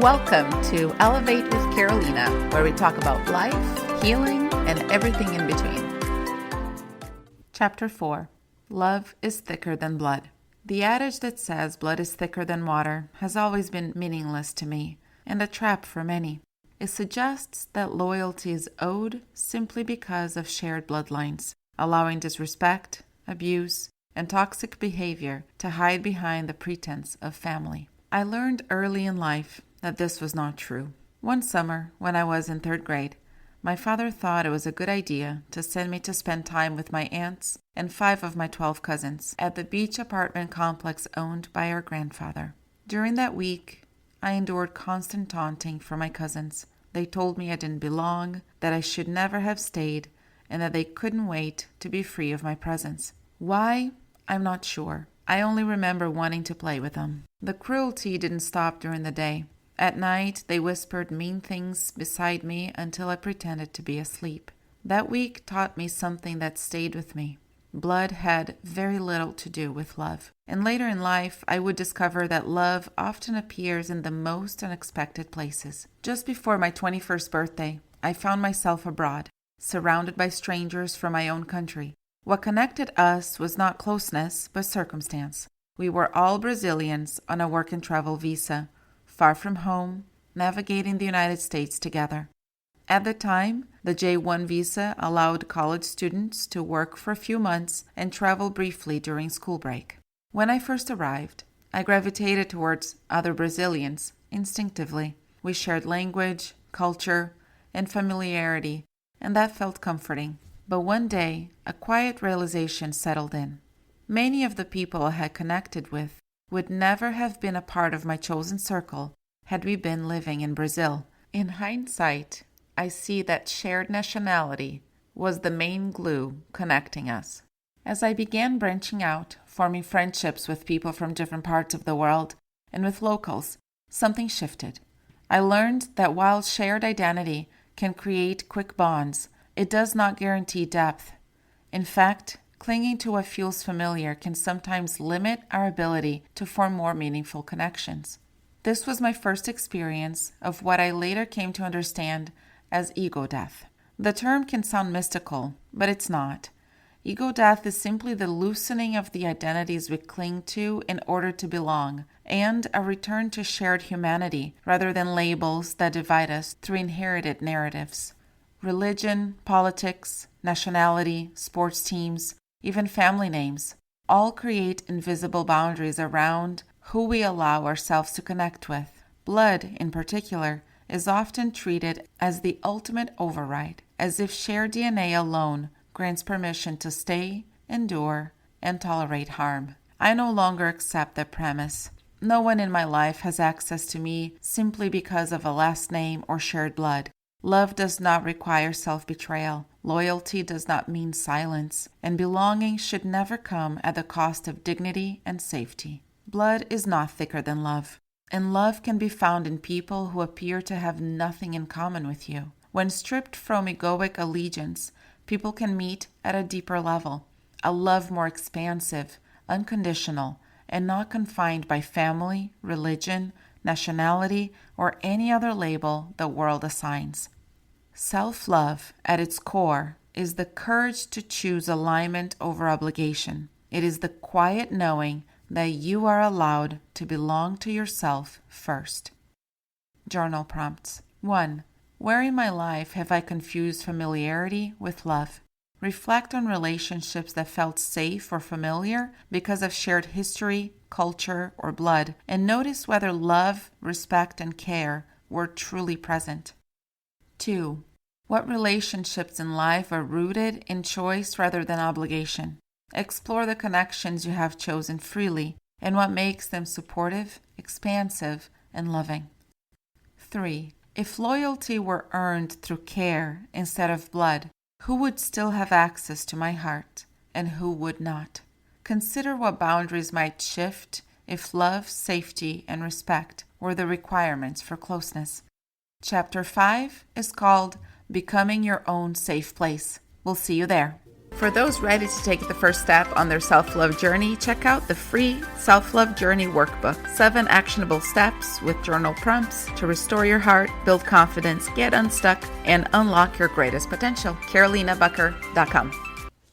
Welcome to Elevate with Carolina, where we talk about life, healing, and everything in between. Chapter 4. Love is thicker than blood. The adage that says blood is thicker than water has always been meaningless to me, and a trap for many. It suggests that loyalty is owed simply because of shared bloodlines, allowing disrespect, abuse, and toxic behavior to hide behind the pretense of family. I learned early in life that this was not true. One summer, when I was in 3rd grade, my father thought it was a good idea to send me to spend time with my aunts and 5 of my 12 cousins at the beach apartment complex owned by our grandfather. During that week, I endured constant taunting from my cousins. They told me I didn't belong, that I should never have stayed, and that they couldn't wait to be free of my presence. Why? I'm not sure. I only remember wanting to play with them. The cruelty didn't stop during the day. At night, they whispered mean things beside me until I pretended to be asleep. That week taught me something that stayed with me. Blood had very little to do with love. And later in life, I would discover that love often appears in the most unexpected places. Just before my 21st birthday, I found myself abroad, surrounded by strangers from my own country. What connected us was not closeness, but circumstance. We were all Brazilians on a work and travel visa, far from home, navigating the United States together. At the time, the J-1 visa allowed college students to work for a few months and travel briefly during school break. When I first arrived, I gravitated towards other Brazilians instinctively. We shared language, culture, and familiarity, and that felt comforting. But one day, a quiet realization settled in. Many of the people I had connected with would never have been a part of my chosen circle had we been living in Brazil. In hindsight, I see that shared nationality was the main glue connecting us. As I began branching out, forming friendships with people from different parts of the world and with locals, something shifted. I learned that while shared identity can create quick bonds, it does not guarantee depth. In fact, clinging to what feels familiar can sometimes limit our ability to form more meaningful connections. This was my first experience of what I later came to understand as ego death. The term can sound mystical, but it's not. Ego death is simply the loosening of the identities we cling to in order to belong, and a return to shared humanity rather than labels that divide us through inherited narratives. Religion, politics, nationality, sports teams, even family names, all create invisible boundaries around who we allow ourselves to connect with. Blood, in particular, is often treated as the ultimate override, as if shared DNA alone grants permission to stay, endure, and tolerate harm. I no longer accept that premise. No one in my life has access to me simply because of a last name or shared blood. Love does not require self-betrayal. Loyalty does not mean silence, and belonging should never come at the cost of dignity and safety. Blood is not thicker than love, and love can be found in people who appear to have nothing in common with you. When stripped from egoic allegiance, people can meet at a deeper level, a love more expansive, unconditional, and not confined by family, religion, nationality, or any other label the world assigns. Self-love, at its core, is the courage to choose alignment over obligation. It is the quiet knowing that you are allowed to belong to yourself first. Journal prompts. 1. Where in my life have I confused familiarity with love? Reflect on relationships that felt safe or familiar because of shared history, culture, or blood, and notice whether love, respect, and care were truly present. 2. What relationships in life are rooted in choice rather than obligation? Explore the connections you have chosen freely and what makes them supportive, expansive, and loving. 3. If loyalty were earned through care instead of blood, who would still have access to my heart and who would not? Consider what boundaries might shift if love, safety, and respect were the requirements for closeness. Chapter 5 is called Becoming Your Own Safe Place. We'll see you there. For those ready to take the first step on their self-love journey, check out the free Self-Love Journey Workbook. 7 actionable steps with journal prompts to restore your heart, build confidence, get unstuck, and unlock your greatest potential. CarolinaBucker.com.